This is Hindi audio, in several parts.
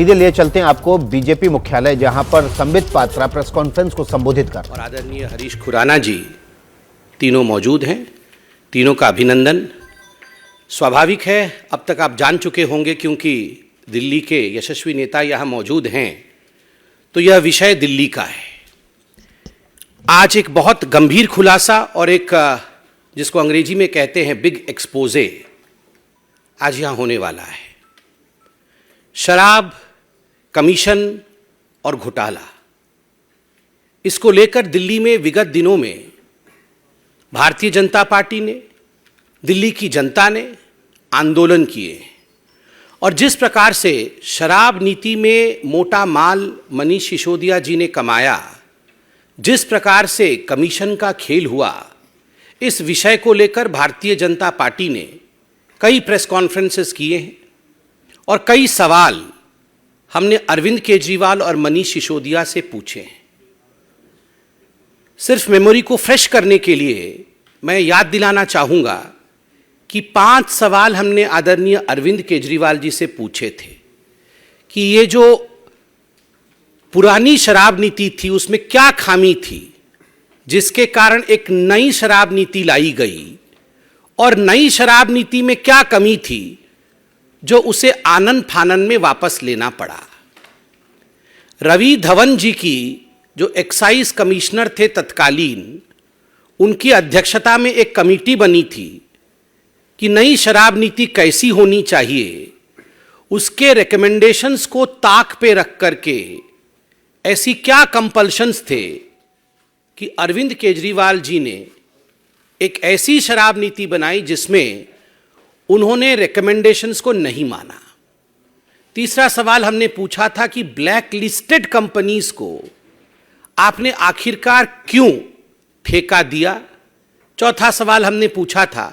सीधे लिए चलते हैं आपको बीजेपी मुख्यालय, जहां पर संबित पात्रा प्रेस कॉन्फ्रेंस को संबोधित कर और आदरणीय हरीश खुराना जी तीनों मौजूद हैं। तीनों का अभिनंदन। स्वाभाविक है, अब तक आप जान चुके होंगे क्योंकि दिल्ली के यशस्वी नेता यहाँ मौजूद हैं, तो यह विषय दिल्ली का है। आज एक बहुत गंभीर खुलासा और एक जिसको अंग्रेजी में कहते हैं बिग एक्सपोजे आज यहाँ होने वाला है। शराब, कमीशन और घोटाला, इसको लेकर दिल्ली में विगत दिनों में भारतीय जनता पार्टी ने, दिल्ली की जनता ने आंदोलन किए और जिस प्रकार से शराब नीति में मोटा माल मनीष सिसोदिया जी ने कमाया, जिस प्रकार से कमीशन का खेल हुआ, इस विषय को लेकर भारतीय जनता पार्टी ने कई प्रेस कॉन्फ्रेंसेस किए हैं और कई सवाल हमने अरविंद केजरीवाल और मनीष सिसोदिया से पूछे हैं। सिर्फ मेमोरी को फ्रेश करने के लिए मैं याद दिलाना चाहूँगा कि 5 सवाल हमने आदरणीय अरविंद केजरीवाल जी से पूछे थे कि ये जो पुरानी शराब नीति थी उसमें क्या खामी थी जिसके कारण एक नई शराब नीति लाई गई, और नई शराब नीति में क्या कमी थी जो उसे आनन फानन में वापस लेना पड़ा। रवि धवन जी की जो एक्साइज कमिश्नर थे तत्कालीन, उनकी अध्यक्षता में एक कमेटी बनी थी कि नई शराब नीति कैसी होनी चाहिए। उसके रिकमेंडेशंस को ताक पे रख करके ऐसी क्या कंपल्शंस थे कि अरविंद केजरीवाल जी ने एक ऐसी शराब नीति बनाई जिसमें उन्होंने रिकमेंडेशंस को नहीं माना। तीसरा सवाल हमने पूछा था कि ब्लैक लिस्टेड कंपनीज को आपने आखिरकार क्यों ठेका दिया। चौथा सवाल हमने पूछा था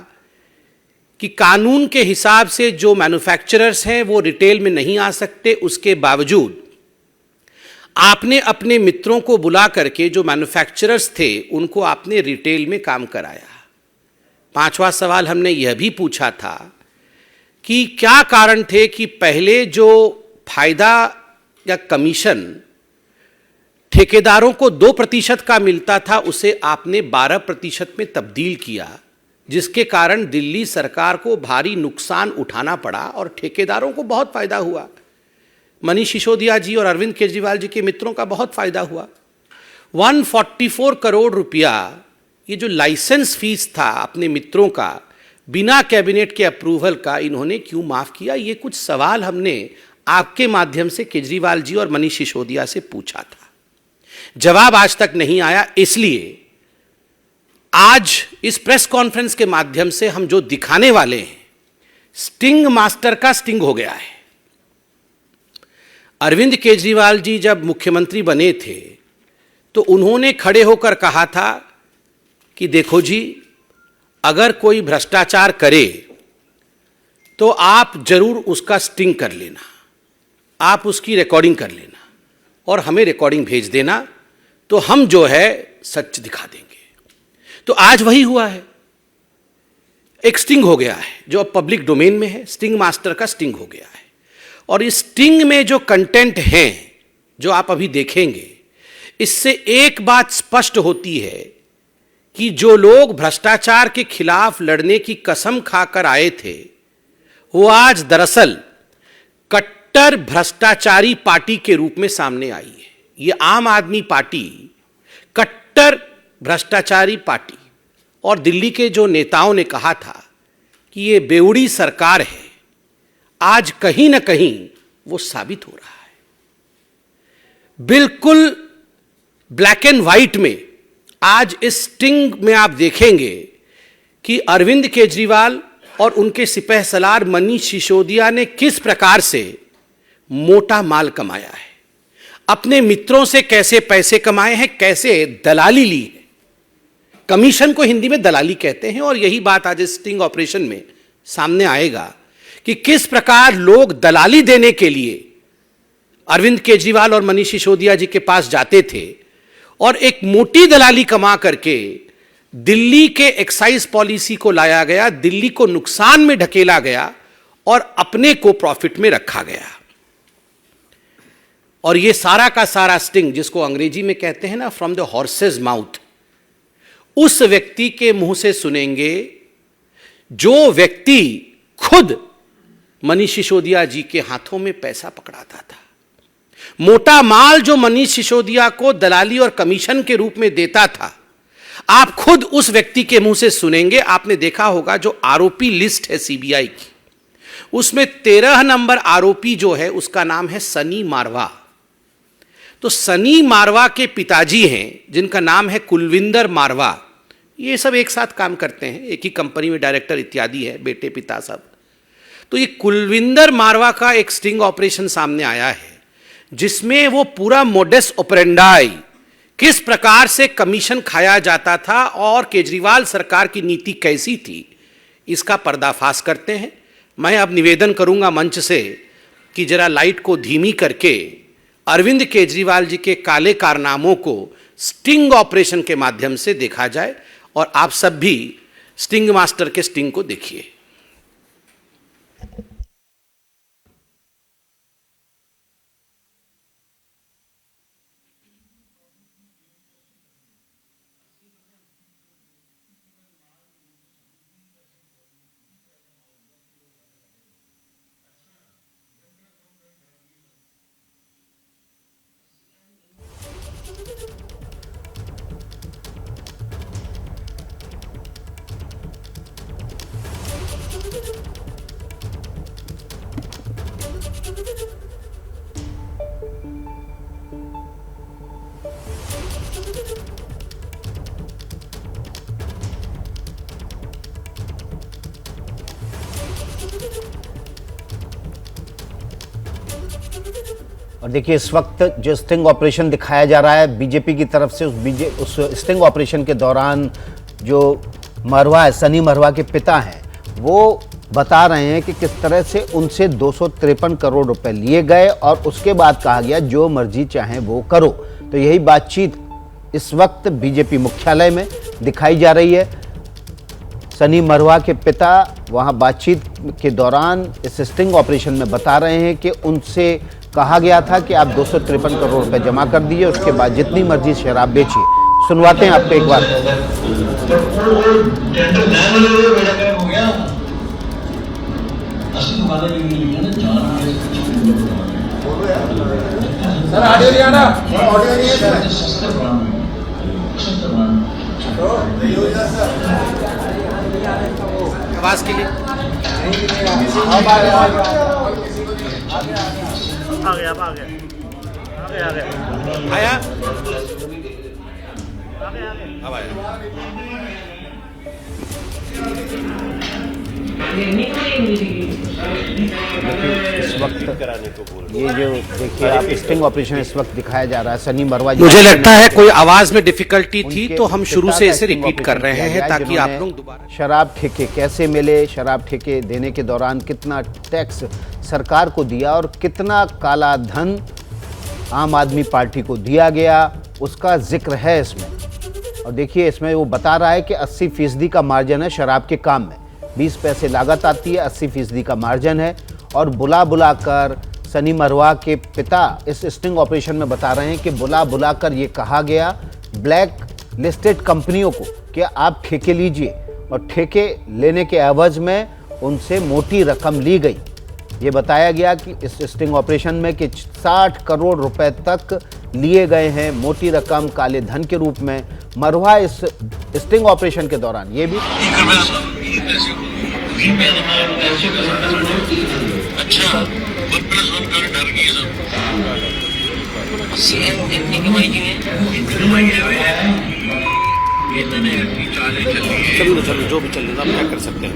कि कानून के हिसाब से जो मैन्युफैक्चरर्स हैं वो रिटेल में नहीं आ सकते, उसके बावजूद आपने अपने मित्रों को बुला करके जो मैन्युफैक्चरर्स थे उनको आपने रिटेल में काम कराया। 5वां सवाल हमने यह भी पूछा था कि क्या कारण थे कि पहले जो फायदा या कमीशन ठेकेदारों को 2% का मिलता था उसे आपने 12% में तब्दील किया, जिसके कारण दिल्ली सरकार को भारी नुकसान उठाना पड़ा और ठेकेदारों को बहुत फायदा हुआ। मनीष सिसोदिया जी और अरविंद केजरीवाल जी के मित्रों का बहुत फायदा हुआ। 144 करोड़ रुपया ये जो लाइसेंस फीस था अपने मित्रों का, बिना कैबिनेट के अप्रूवल का, इन्होंने क्यों माफ किया। ये कुछ सवाल हमने आपके माध्यम से केजरीवाल जी और मनीष सिसोदिया से पूछा था। जवाब आज तक नहीं आया, इसलिए आज इस प्रेस कॉन्फ्रेंस के माध्यम से हम जो दिखाने वाले हैं, स्टिंग मास्टर का स्टिंग हो गया है। अरविंद केजरीवाल जी जब मुख्यमंत्री बने थे तो उन्होंने खड़े होकर कहा था कि देखो जी, अगर कोई भ्रष्टाचार करे तो आप जरूर उसका स्टिंग कर लेना, आप उसकी रिकॉर्डिंग कर लेना और हमें रिकॉर्डिंग भेज देना, तो हम जो है सच दिखा देंगे। तो आज वही हुआ है, एक स्टिंग हो गया है जो अब पब्लिक डोमेन में है। स्टिंग मास्टर का स्टिंग हो गया है और इस स्टिंग में जो कंटेंट हैं जो आप अभी देखेंगे, इससे एक बात स्पष्ट होती है कि जो लोग भ्रष्टाचार के खिलाफ लड़ने की कसम खाकर आए थे वो आज दरअसल कट्टर भ्रष्टाचारी पार्टी के रूप में सामने आई है। ये आम आदमी पार्टी कट्टर भ्रष्टाचारी पार्टी, और दिल्ली के जो नेताओं ने कहा था कि ये बेउड़ी सरकार है, आज कहीं ना कहीं वो साबित हो रहा है। बिल्कुल ब्लैक एंड व्हाइट में आज इस स्टिंग में आप देखेंगे कि अरविंद केजरीवाल और उनके सिपहसलार मनीष सिसोदिया ने किस प्रकार से मोटा माल कमाया है, अपने मित्रों से कैसे पैसे कमाए हैं, कैसे दलाली ली है। कमीशन को हिंदी में दलाली कहते हैं और यही बात आज इस स्टिंग ऑपरेशन में सामने आएगा कि किस प्रकार लोग दलाली देने के लिए अरविंद केजरीवाल और मनीष सिसोदिया जी के पास जाते थे और एक मोटी दलाली कमा करके दिल्ली के एक्साइज पॉलिसी को लाया गया, दिल्ली को नुकसान में ढकेला गया और अपने को प्रॉफिट में रखा गया। और ये सारा का सारा स्टिंग, जिसको अंग्रेजी में कहते हैं ना फ्रॉम द हॉर्सेज माउथ, उस व्यक्ति के मुंह से सुनेंगे जो व्यक्ति खुद मनीष सिसोदिया जी के हाथों में पैसा पकड़ाता था। मोटा माल जो मनीष सिसोदिया को दलाली और कमीशन के रूप में देता था, आप खुद उस व्यक्ति के मुंह से सुनेंगे। आपने देखा होगा जो आरोपी लिस्ट है सीबीआई की, उसमें 13 नंबर आरोपी जो है उसका नाम है सनी मारवा। तो सनी मारवा के पिताजी हैं जिनका नाम है कुलविंदर मारवा, ये सब एक साथ काम करते हैं, एक ही कंपनी में डायरेक्टर इत्यादि है, बेटे पिता सब। तो ये कुलविंदर मारवा का एक स्टिंग ऑपरेशन सामने आया है जिसमें वो पूरा मोडस ऑपरेंडाई, किस प्रकार से कमीशन खाया जाता था और केजरीवाल सरकार की नीति कैसी थी, इसका पर्दाफाश करते हैं। मैं अब निवेदन करूंगा मंच से कि जरा लाइट को धीमी करके अरविंद केजरीवाल जी के काले कारनामों को स्टिंग ऑपरेशन के माध्यम से देखा जाए, और आप सब भी स्टिंग मास्टर के स्टिंग को देखिए। और देखिए इस वक्त जो स्टिंग ऑपरेशन दिखाया जा रहा है बीजेपी की तरफ से, उस स्टिंग ऑपरेशन के दौरान जो मरवा है, सनी मरवा के पिता हैं, वो बता रहे हैं कि किस तरह से उनसे 253 करोड़ रुपए लिए गए और उसके बाद कहा गया जो मर्जी चाहे वो करो। तो यही बातचीत इस वक्त बीजेपी मुख्यालय में दिखाई जा रही है। सनी मरवा के पिता वहां बातचीत के दौरान इस स्टिंग ऑपरेशन में बता रहे हैं कि उनसे कहा गया था कि आप 253 करोड़ रुपए जमा कर दीजिए, उसके बाद जितनी मर्जी शराब बेचिए। सुनवाते हैं आपको एक बार। सर ऑडियो नहीं आ रहा, ऑडियो नहीं है सर। आवाज के लिए आ गया आया, अब आया। इस वक्त ये जो देखिए आप स्टिंग ऑपरेशन इस वक्त दिखाया जा रहा है सनी मरवा जी। मुझे लगता है कोई आवाज में डिफिकल्टी थी तो हम शुरू से इसे रिपीट कर रहे हैं ताकि आप लोग दोबारा। शराब ठेके कैसे मिले, शराब ठेके देने के दौरान कितना टैक्स सरकार को दिया और कितना काला धन आम आदमी पार्टी को दिया गया, उसका जिक्र है इसमें। और देखिए इसमें वो बता रहा है कि 80% का मार्जिन है शराब के काम में, 20 पैसे लागत आती है, 80% का मार्जिन है। और बुला बुला कर सनी मरवा के पिता इस स्टिंग ऑपरेशन में बता रहे हैं कि बुला बुला कर ये कहा गया ब्लैक लिस्टेड कंपनियों को कि आप ठेके लीजिए, और ठेके लेने के एवज में उनसे मोटी रकम ली गई। ये बताया गया कि इस स्टिंग ऑपरेशन में कि 60 करोड़ रुपए तक लिए गए हैं, मोटी रकम काले धन के रूप में। मरवा इस स्टिंग ऑपरेशन के दौरान ये भी चलो जो भी चल रहा है क्या कर सकते हैं।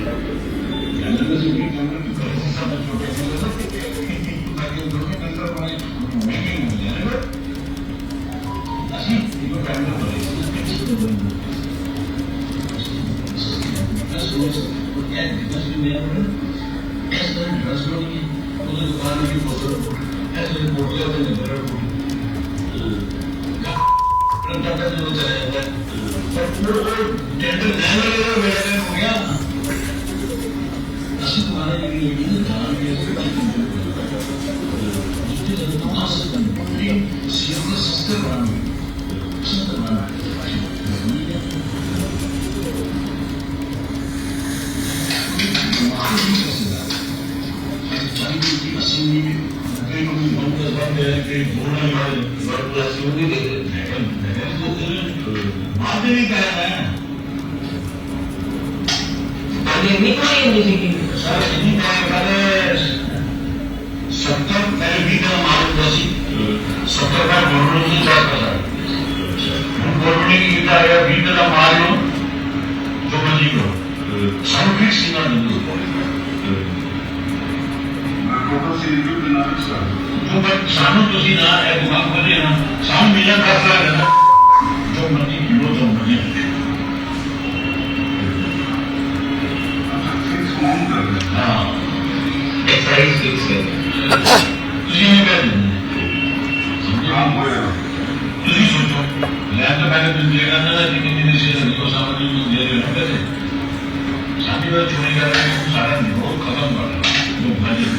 सानू तुसी ना एक दिमाग बने ना साम मिलन कर रहा ना जो मर्जी किलो जो मर्जी हाँ एक्सरसाइज फिक्स है तुसी ने कर काम होया तुसी सोचो मैं तो मैंने तुम लेगा ना लेकिन ये से तो समझ नहीं दे रहे हैं कैसे शादी में छोड़ेगा सारा दिन बहुत खत्म कर रहा है लोग मजे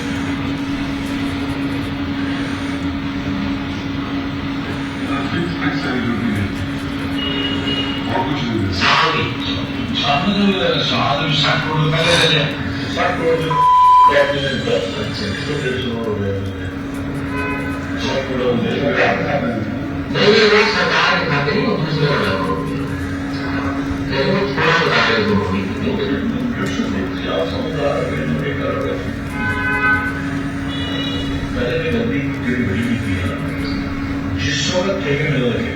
जिस वक्त ठेके मिल रहे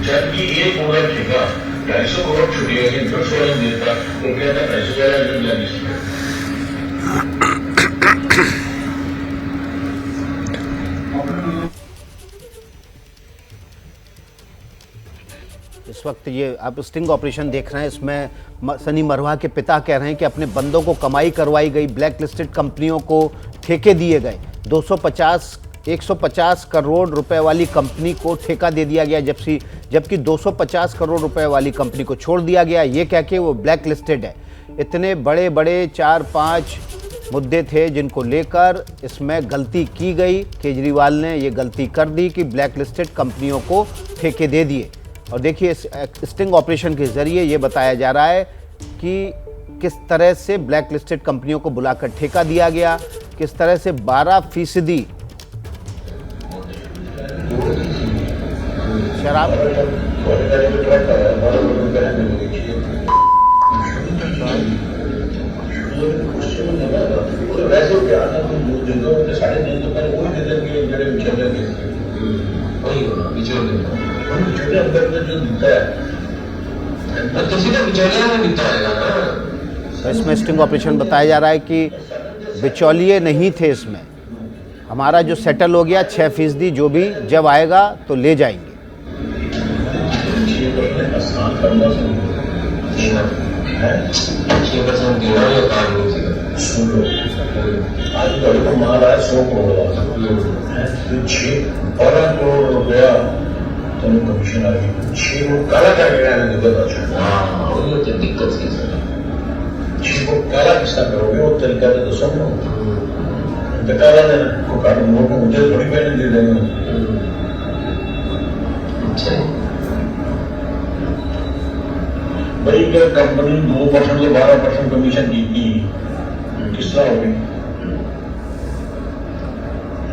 जबकि एक करोड़ ठेका 250 करोड़ छुटेगा कि जो 16 देता वो कहता 250,000 इस वक्त ये आप स्टिंग ऑपरेशन देख रहे हैं, इसमें सनी मरवा के पिता कह रहे हैं कि अपने बंदों को कमाई करवाई गई, ब्लैक लिस्टेड कंपनियों को ठेके दिए गए, 150 करोड़ रुपए वाली कंपनी को ठेका दे दिया गया, जबकि 250 करोड़ रुपए वाली कंपनी को छोड़ दिया गया, ये कह के वो ब्लैक लिस्टेड है। इतने बड़े बड़े 4-5 मुद्दे थे जिनको लेकर इसमें गलती की गई। केजरीवाल ने ये गलती कर दी कि ब्लैक लिस्टेड कंपनियों को ठेके दे दिए। और देखिए इस स्टिंग ऑपरेशन के ज़रिए ये बताया जा रहा है कि किस तरह से ब्लैक लिस्टेड कंपनियों को बुलाकर ठेका दिया गया, किस तरह से 12% शराब इसमें स्टिंग ऑपरेशन बताया जा रहा है कि बिचौलिए नहीं थे इसमें, हमारा जो सेटल हो गया 6% जो भी जब आएगा तो ले जाएंगे। कमीशन आ गई 6 को काला करके आने दिक्कत है, 6 को काला किसका करोगे वो तरीका तो दसो ना, काला देना को काटो मोट को मुझे थोड़ी पहले दे देंगे। भाई अगर कंपनी 2% से 12% कमीशन दी थी किस तरह होगी?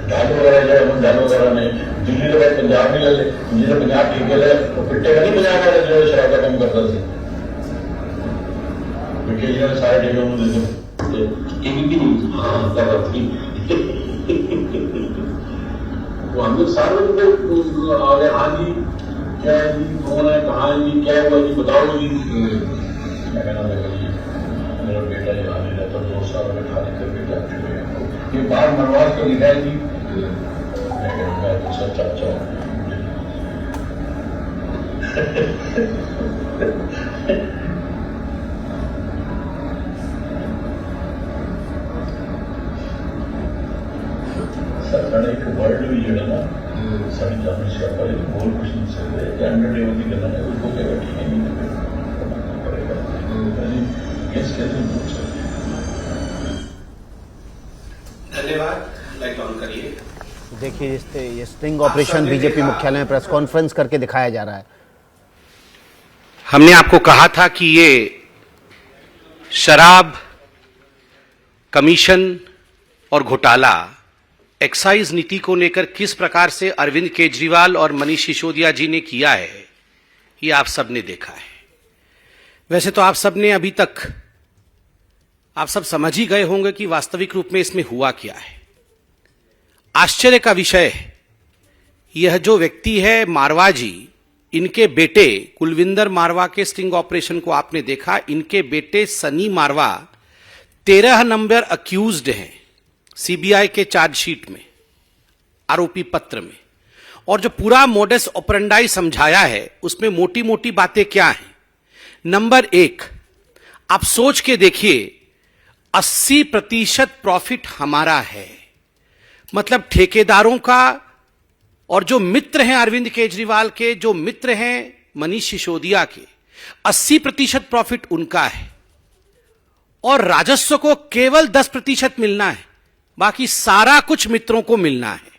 ढाल वगैरह जाए हम ढाल वगैरह नहीं, दिल्ली तो भाई पंजाब नहीं लगे, जिसे पंजाब ठीक है तो पिट्टेगा नहीं पंजाब वाले जो शराब का काम करता थे, पिट्टे सारे ठेके उन्होंने वो हम लोग सारे आ गए। हाँ जी क्या है जी, कौन है, कहाँ है जी, क्या हुआ जी, बताओ जी। मैं कहना मेरा बेटा यहाँ नहीं रहता, 2 साल में खाली करके जा चुके हैं, ये बार मनवास को लिखा है जी। मैं कहूँगा तो सर चाचा सरकार एक वर्ड भी जो है ना सारी जांच कर पाए और कुछ नहीं सकते कैंडिडेट होगी करना है उसको क्या नहीं करना पड़ेगा यस कैसे पूछ सकते धन्यवाद। लाइट ऑन करिए। देखिए ये स्टिंग ऑपरेशन बीजेपी मुख्यालय में प्रेस कॉन्फ्रेंस करके दिखाया जा रहा है। हमने आपको कहा था कि ये शराब, कमीशन और घोटाला, एक्साइज नीति को लेकर किस प्रकार से अरविंद केजरीवाल और मनीष सिसोदिया जी ने किया है, ये आप सबने देखा है। वैसे तो आप सबने अभी तक आप सब समझ ही गए होंगे कि वास्तविक रूप में इसमें हुआ क्या है। आश्चर्य का विषय है, यह जो व्यक्ति है मारवा जी, इनके बेटे कुलविंदर मारवा के स्टिंग ऑपरेशन को आपने देखा। इनके बेटे सनी मारवा 13 नंबर अक्यूज्ड हैं सीबीआई के चार्जशीट में, आरोपी पत्र में। और जो पूरा मोडस ऑपरेंडाई समझाया है उसमें मोटी मोटी बातें क्या हैं। नंबर 1, आप सोच के देखिए, 80% प्रॉफिट हमारा है। मतलब ठेकेदारों का और जो मित्र हैं अरविंद केजरीवाल के, जो मित्र हैं मनीष सिसोदिया के, 80% प्रॉफिट उनका है और राजस्व को केवल 10% मिलना है, बाकी सारा कुछ मित्रों को मिलना है।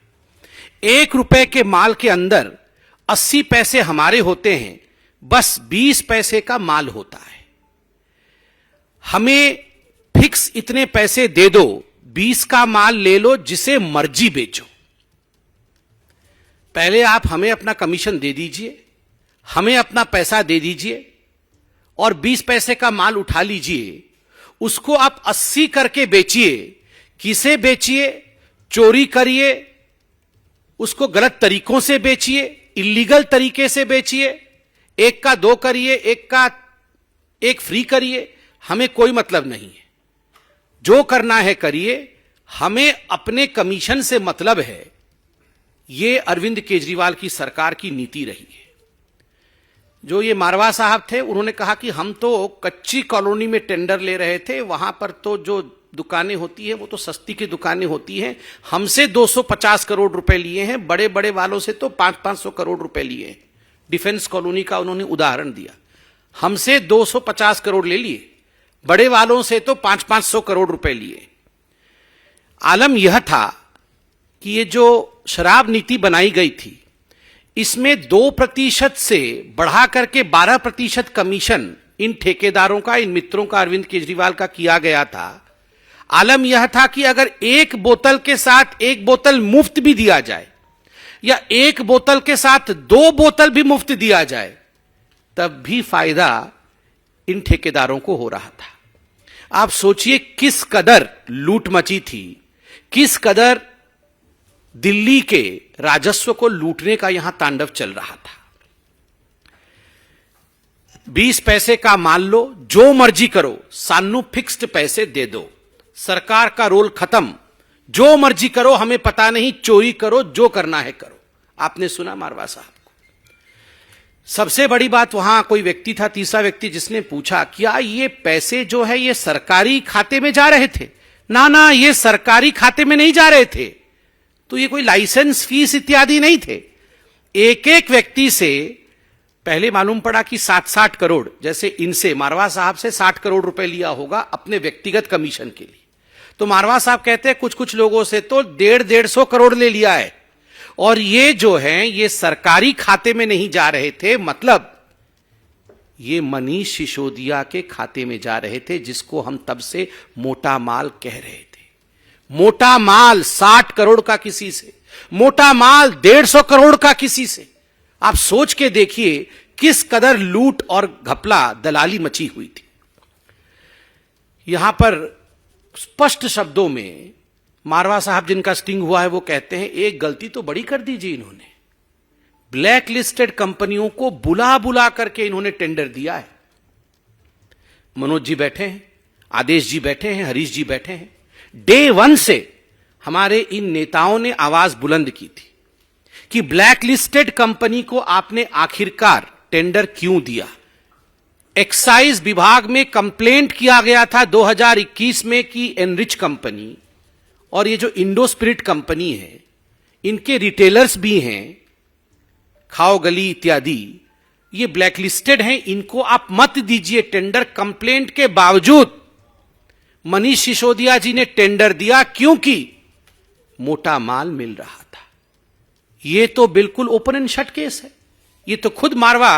1 रुपए के माल के अंदर 80 पैसे हमारे होते हैं, बस 20 पैसे का माल होता है। हमें फिक्स इतने पैसे दे दो, 20 का माल ले लो, जिसे मर्जी बेचो। पहले आप हमें अपना कमीशन दे दीजिए, हमें अपना पैसा दे दीजिए और 20 पैसे का माल उठा लीजिए। उसको आप 80 करके बेचिए। किसे बेचिए? चोरी करिए, उसको गलत तरीकों से बेचिए, इलीगल तरीके से बेचिए, 1 का 2 करिए, 1 का 1 फ्री करिए, हमें कोई मतलब नहीं है। जो करना है करिए, हमें अपने कमीशन से मतलब है। यह अरविंद केजरीवाल की सरकार की नीति रही है। जो ये मारवा साहब थे, उन्होंने कहा कि हम तो कच्ची कॉलोनी में टेंडर ले रहे थे, वहां पर तो जो दुकानें होती है वो तो सस्ती की दुकानें होती हैं, हमसे 250 करोड़ रुपए लिए हैं, बड़े बड़े वालों से तो 500-500 करोड़ रुपए लिए हैं। डिफेंस कॉलोनी का उन्होंने उदाहरण दिया। हमसे 250 करोड़ ले लिए, बड़े वालों से तो 500-500 करोड़ रुपए लिए। आलम यह था कि ये जो शराब नीति बनाई गई थी, इसमें 2% से बढ़ा करके 12% कमीशन इन ठेकेदारों का, इन मित्रों का, अरविंद केजरीवाल का किया गया था। आलम यह था कि अगर 1 बोतल के साथ 1 बोतल मुफ्त भी दिया जाए या 1 बोतल के साथ 2 बोतल भी मुफ्त दिया जाए, तब भी फायदा इन ठेकेदारों को हो रहा था। आप सोचिए किस कदर लूट मची थी, किस कदर दिल्ली के राजस्व को लूटने का यहां तांडव चल रहा था। 20 पैसे का मान लो, जो मर्जी करो, सानू फिक्स्ड पैसे दे दो, सरकार का रोल खत्म, जो मर्जी करो, हमें पता नहीं, चोरी करो, जो करना है करो। आपने सुना मारवा साहब को। सबसे बड़ी बात, वहां कोई व्यक्ति था, तीसरा व्यक्ति, जिसने पूछा क्या ये पैसे जो है ये सरकारी खाते में जा रहे थे? ना ना, ये सरकारी खाते में नहीं जा रहे थे, तो ये कोई लाइसेंस फीस इत्यादि नहीं थे। एक एक व्यक्ति से पहले मालूम पड़ा कि 60 करोड़, जैसे इनसे मारवा साहब से 60 करोड़ रुपए लिया होगा अपने व्यक्तिगत कमीशन के लिए। तो मारवा साहब कहते हैं कुछ कुछ लोगों से तो 150-150 करोड़ ले लिया है, और ये जो है ये सरकारी खाते में नहीं जा रहे थे, मतलब ये मनीष सिसोदिया के खाते में जा रहे थे, जिसको हम तब से मोटा माल कह रहे थे। मोटा माल 60 करोड़ का किसी से, मोटा माल 150 करोड़ का किसी से। आप सोच के देखिए किस कदर लूट और घपला, दलाली मची हुई थी। यहां पर स्पष्ट शब्दों में मारवा साहब, जिनका स्टिंग हुआ है, वो कहते हैं एक गलती तो बड़ी कर दी जी इन्होंने, ब्लैक लिस्टेड कंपनियों को बुला बुला करके इन्होंने टेंडर दिया है। मनोज जी बैठे हैं, आदेश जी बैठे हैं, हरीश जी बैठे हैं। डे 1 से हमारे इन नेताओं ने आवाज बुलंद की थी कि ब्लैक लिस्टेड कंपनी को आपने आखिरकार टेंडर क्यों दिया। एक्साइज विभाग में कंप्लेंट किया गया था 2021 में कि एनरिच कंपनी और ये जो इंडो स्पिरिट कंपनी है, इनके रिटेलर्स भी हैं, खाओ गली इत्यादि, ये ब्लैकलिस्टेड हैं, इनको आप मत दीजिए टेंडर। कंप्लेंट के बावजूद मनीष सिसोदिया जी ने टेंडर दिया क्योंकि मोटा माल मिल रहा था। ये तो बिल्कुल ओपन एंड शट केस है। ये तो खुद मारवा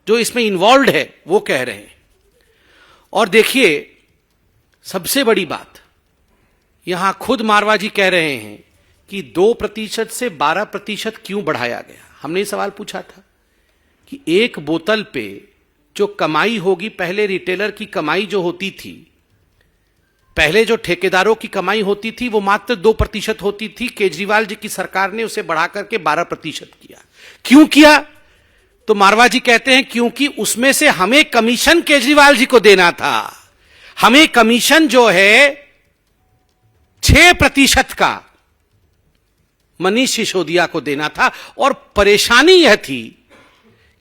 जो इसमें इन्वॉल्व है वो कह रहे हैं। और देखिए सबसे बड़ी बात, यहां खुद मारवा जी कह रहे हैं कि 2% से 12% क्यों बढ़ाया गया। हमने सवाल पूछा था कि एक बोतल पे जो कमाई होगी, पहले रिटेलर की कमाई जो होती थी, पहले जो ठेकेदारों की कमाई होती थी वो मात्र 2% होती थी। केजरीवाल जी की सरकार ने उसे बढ़ा करके 12% किया। क्यों किया? तो मारवा जी कहते हैं क्योंकि उसमें से हमें कमीशन केजरीवाल जी को देना था। हमें कमीशन जो है 6% का मनीष सिसोदिया को देना था। और परेशानी यह थी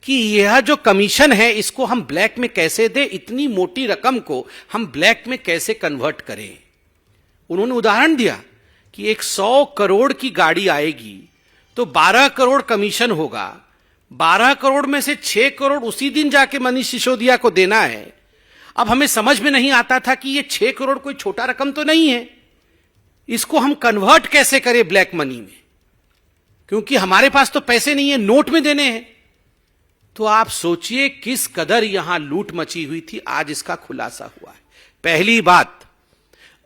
कि यह जो कमीशन है इसको हम ब्लैक में कैसे दें, इतनी मोटी रकम को हम ब्लैक में कैसे कन्वर्ट करें। उन्होंने उदाहरण दिया कि एक 100 करोड़ की गाड़ी आएगी तो 12 करोड़ कमीशन होगा, 12 करोड़ में से 6 करोड़ उसी दिन जाके मनीष सिसोदिया को देना है। अब हमें समझ में नहीं आता था कि ये 6 करोड़ कोई छोटा रकम तो नहीं है, इसको हम कन्वर्ट कैसे करें ब्लैक मनी में, क्योंकि हमारे पास तो पैसे नहीं है, नोट में देने हैं। तो आप सोचिए किस कदर यहां लूट मची हुई थी। आज इसका खुलासा हुआ है। पहली बात,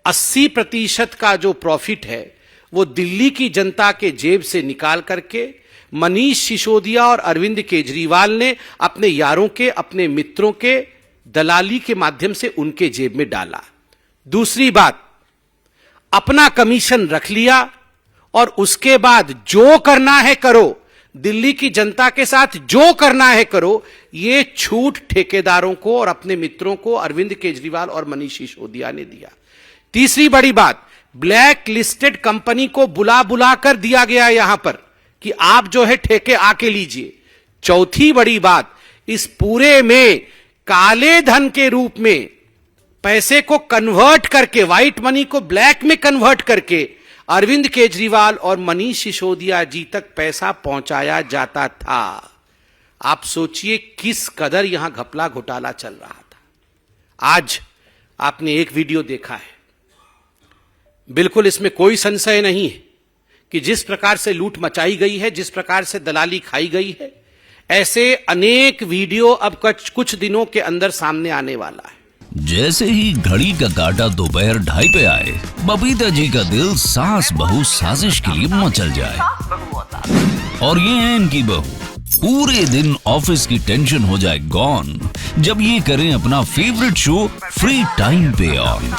80% का जो प्रॉफिट है वो दिल्ली की जनता के जेब से निकाल करके मनीष सिसोदिया और अरविंद केजरीवाल ने अपने यारों के, अपने मित्रों के दलाली के माध्यम से उनके जेब में डाला। दूसरी बात, अपना कमीशन रख लिया और उसके बाद जो करना है करो, दिल्ली की जनता के साथ जो करना है करो। ये छूट ठेकेदारों को और अपने मित्रों को अरविंद केजरीवाल और मनीष सिसोदिया ने दिया। तीसरी बड़ी बात, ब्लैक लिस्टेड कंपनी को बुला बुला कर दिया गया यहां पर कि आप जो है ठेके आके लीजिए। चौथी बड़ी बात, इस पूरे में काले धन के रूप में पैसे को कन्वर्ट करके, व्हाइट मनी को ब्लैक में कन्वर्ट करके अरविंद केजरीवाल और मनीष सिसोदिया जी तक पैसा पहुंचाया जाता था। आप सोचिए किस कदर यहां घपला घोटाला चल रहा था। आज आपने एक वीडियो देखा है, बिल्कुल इसमें कोई संशय नहीं है कि जिस प्रकार से लूट मचाई गई है, जिस प्रकार से दलाली खाई गई है, ऐसे अनेक वीडियो अब कुछ दिनों के अंदर सामने आने वाला है। जैसे ही घड़ी का काटा दोपहर 2:30 पे आए, बबीता जी का दिल सास बहू साजिश के लिए मचल जाए। और ये है इनकी बहू, पूरे दिन ऑफिस की टेंशन हो जाए गॉन जब ये करें अपना फेवरेट शो फ्री टाइम पे ऑन।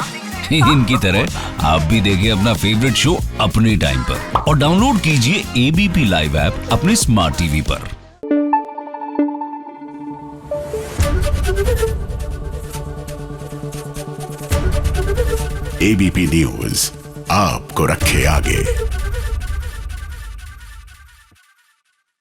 इनकी तरह आप भी देखिए अपना फेवरेट शो अपने टाइम पर और डाउनलोड कीजिए एबीपी लाइव ऐप अपने स्मार्ट टीवी पर। एबीपी न्यूज आपको रखे आगे।